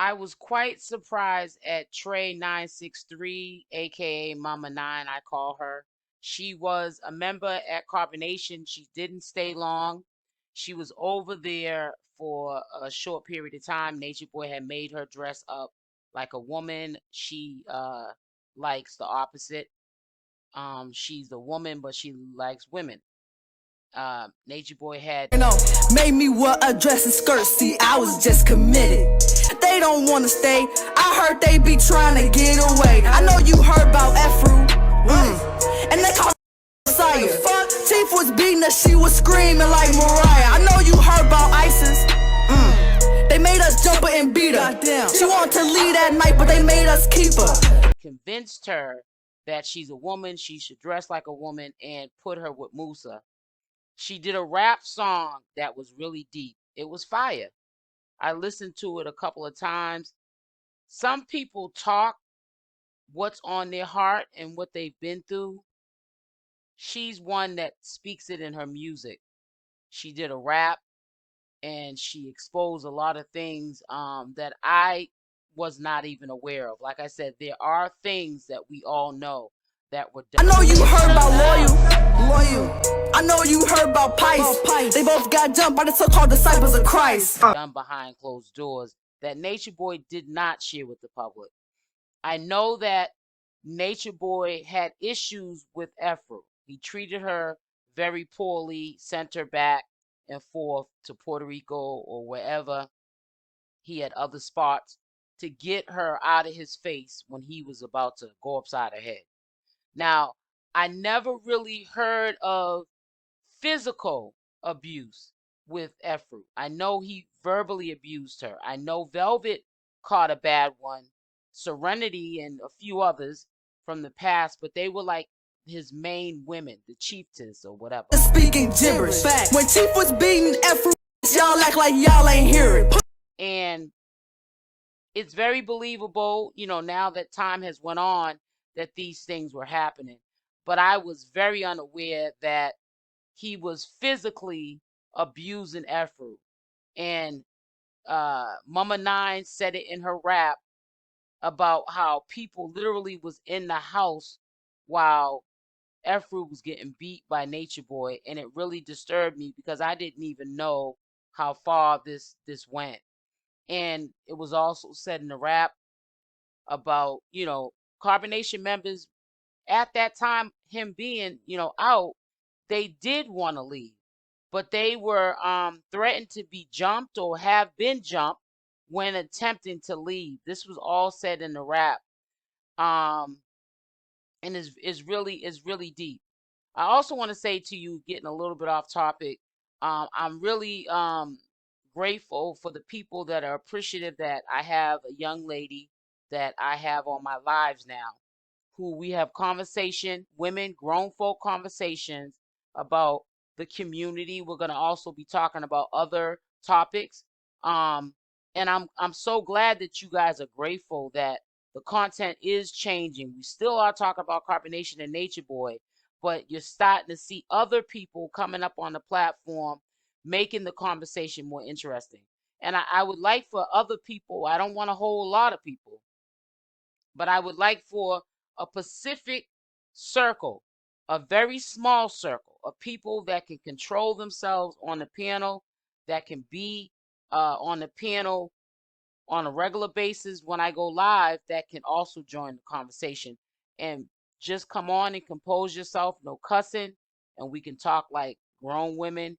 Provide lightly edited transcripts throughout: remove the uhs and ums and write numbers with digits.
I was quite surprised at Trey 963, aka Mama 9, I call her. She was a member at Carbonation. She didn't stay long. She was over there for a short period of time. Nature Boy had made her dress up like a woman. She likes the opposite. She's a woman, but she likes women. Nature Boy had made me wear a dress and skirt. See, I was just committed. They don't want to stay. I heard they be trying to get away. I know you heard about Efuru, and they call 𝗪𝗪𝗧. Chief was beating her, she was screaming like Mariah. I know you heard about ISIS. They made us jump her and beat her. She wanted to leave that night, but they made us keep her. Convinced her that she's a woman, she should dress like a woman, and put her with Musa. She did a rap song that was really deep. It was fire. I listened to it a couple of times. Some people talk what's on their heart and what they've been through. She's one that speaks it in her music. She did a rap and she exposed a lot of things that I was not even aware of. Like I said, there are things that we all know that were done. I know you heard about Loyal. I know you heard about Pice. They both got jumped by the so-called disciples of Christ. Done behind closed doors that Nature Boy did not share with the public. I know that Nature Boy had issues with Efuru. He treated her very poorly, sent her back and forth to Puerto Rico or wherever. He had other spots to get her out of his face when he was about to go upside her head. Now, I never really heard of physical abuse with Efuru. I know he verbally abused her. I know Velvet caught a bad one, Serenity and a few others from the past, but they were like his main women, the 𝗡𝗘𝗫𝗧 or whatever. Speaking gibberish. When Chief was beating Efuru, y'all act like y'all ain't hear it. And it's very believable, now that time has went on, that these things were happening. But I was very unaware that he was physically abusing Efuru. And Mama 9 said it in her rap about how people literally was in the house while Efuru was getting beat by Nature Boy, and it really disturbed me because I didn't even know how far this went. And it was also said in the rap about, Carbonation members at that time, him being, out, they did want to leave, but they were threatened to be jumped or have been jumped when attempting to leave. This was all said in the rap. And is really deep. I also want to say to you, getting a little bit off topic, I'm really grateful for the people that are appreciative that I have a young lady that I have on my lives now, who we have conversation, women, grown folk conversations about the community. We're going to also be talking about other topics. And I'm so glad that you guys are grateful that the content is changing. We still are talking about Carbonation and Nature Boy, but you're starting to see other people coming up on the platform, making the conversation more interesting. And I would like for other people, I don't want a whole lot of people, but I would like for a Pacific circle, a very small circle of people that can control themselves on the panel, that can be on the panel on a regular basis when I go live, that can also join the conversation. And just come on and compose yourself, no cussing, and we can talk like grown women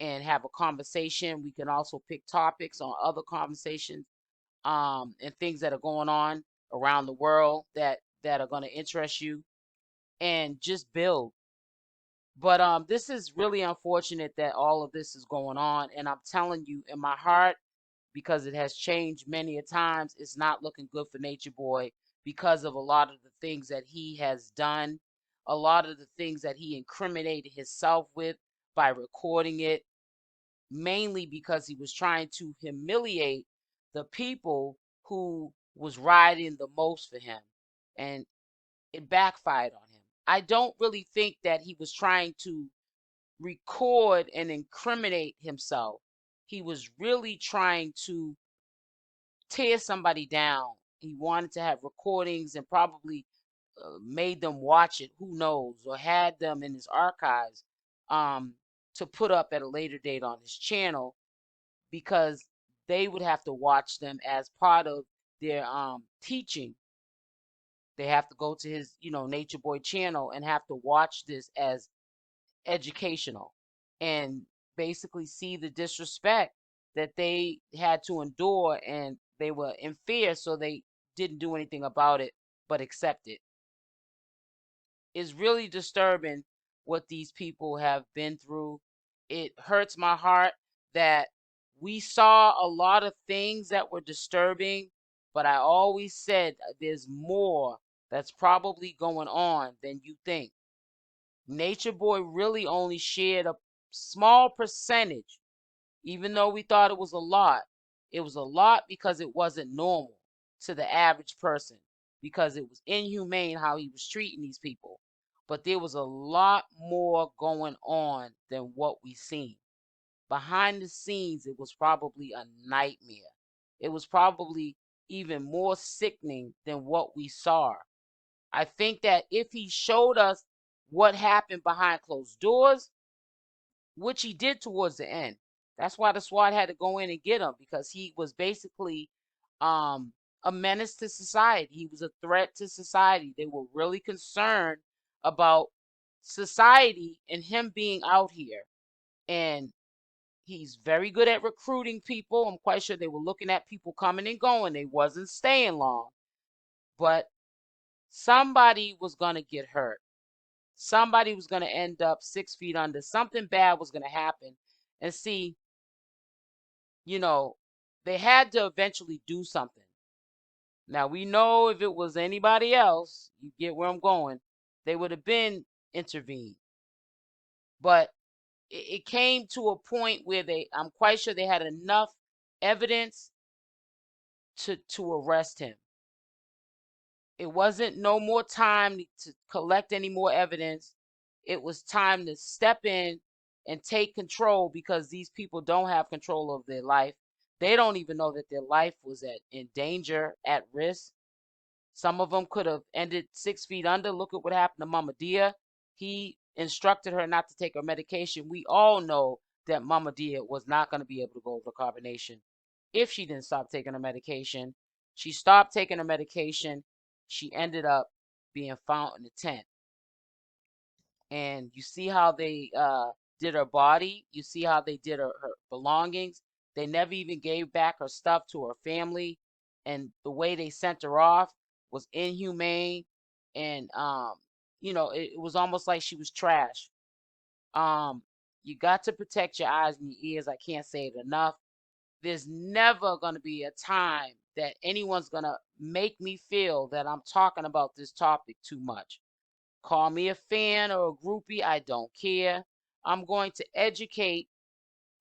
and have a conversation. We can also pick topics on other conversations and things that are going on around the world that are going to interest you, and just build. But this is really unfortunate that all of this is going on, and I'm telling you, in my heart, because it has changed many a times, it's not looking good for Nature Boy because of a lot of the things that he has done, a lot of the things that he incriminated himself with by recording it, mainly because he was trying to humiliate the people who was riding the most for him, and it backfired on him. I don't really think that he was trying to record and incriminate himself. He was really trying to tear somebody down. He wanted to have recordings and probably made them watch it, who knows, or had them in his archives um, to put up at a later date on his channel, because they would have to watch them as part of their teaching. They have to go to his, Natureboy channel and have to watch this as educational and basically see the disrespect that they had to endure, and they were in fear, so they didn't do anything about it but accept it. It's really disturbing what these people have been through. It hurts my heart that we saw a lot of things that were disturbing, but I always said there's more that's probably going on than you think. Natureboy really only shared a small percentage, even though we thought it was a lot. It was a lot because it wasn't normal to the average person, because it was inhumane how he was treating these people. But there was a lot more going on than what we seen. Behind the scenes, it was probably a nightmare. It was probably even more sickening than what we saw. I think that if he showed us what happened behind closed doors, which he did towards the end. That's why the SWAT had to go in and get him, because he was basically a menace to society. He was a threat to society. They were really concerned about society and him being out here. And he's very good at recruiting people. I'm quite sure they were looking at people coming and going. They wasn't staying long. But somebody was going to get hurt. Somebody was going to end up 6 feet under. Something bad was going to happen. And see, they had to eventually do something. Now, we know if it was anybody else, you get where I'm going, they would have been intervened. But it came to a point where I'm quite sure they had enough evidence to arrest him. It wasn't no more time to collect any more evidence. It was time to step in and take control, because these people don't have control of their life. They don't even know that their life was in danger, at risk. Some of them could have ended 6 feet under. Look at what happened to 𝗪𝗔𝗧. He instructed her not to take her medication. We all know that 𝗪𝗔𝗧 was not going to be able to go over carbonation if she didn't stop taking her medication. She stopped taking her medication. She ended up being found in the tent. And you see how they did her body. You see how they did her belongings. They never even gave back her stuff to her family. And the way they sent her off was inhumane. And, it was almost like she was trash. You got to protect your eyes and your ears. I can't say it enough. There's never going to be a time that anyone's going to make me feel that I'm talking about this topic too much. Call me a fan or a groupie, I don't care. I'm going to educate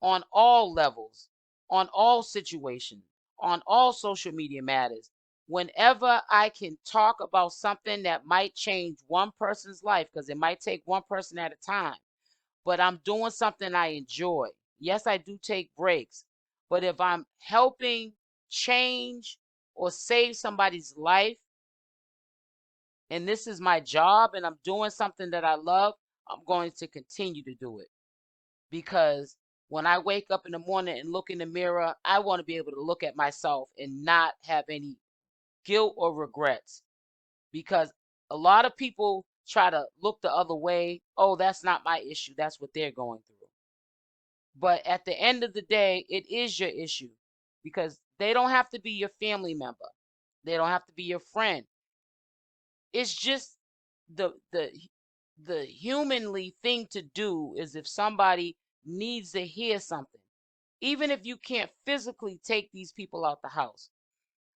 on all levels, on all situations, on all social media matters. Whenever I can talk about something that might change one person's life, because it might take one person at a time, but I'm doing something I enjoy. Yes, I do take breaks, but if I'm helping change or save somebody's life, and this is my job, and I'm doing something that I love, I'm going to continue to do it. Because when I wake up in the morning and look in the mirror, I want to be able to look at myself and not have any guilt or regrets. Because a lot of people try to look the other way. Oh, that's not my issue. That's what they're going through. But at the end of the day, it is your issue, because they don't have to be your family member. They don't have to be your friend. It's just the humanly thing to do is, if somebody needs to hear something, even if you can't physically take these people out the house,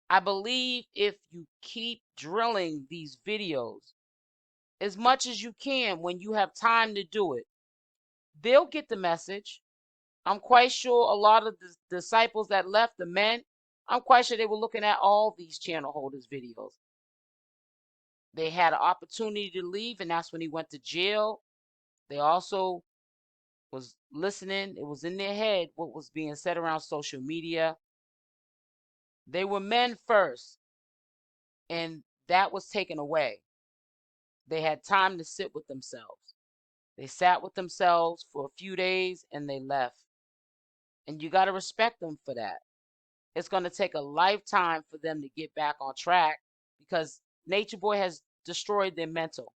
I believe if you keep drilling these videos as much as you can when you have time to do it, they'll get the message. I'm quite sure a lot of the disciples that left, the men, I'm quite sure they were looking at all these channel holders' videos. They had an opportunity to leave, and that's when he went to jail. They also was listening. It was in their head what was being said around social media. They were men first, and that was taken away. They had time to sit with themselves. They sat with themselves for a few days and they left. And you got to respect them for that. It's going to take a lifetime for them to get back on track because Natureboy has destroyed their mental.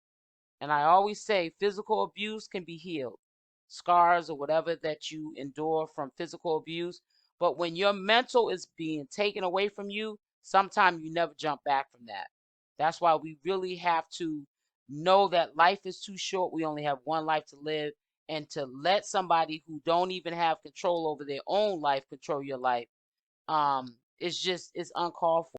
And I always say physical abuse can be healed, scars or whatever that you endure from physical abuse. But when your mental is being taken away from you, sometimes you never jump back from that. That's why we really have to know that life is too short. We only have one life to live. And to let somebody who don't even have control over their own life control your life, it's uncalled for.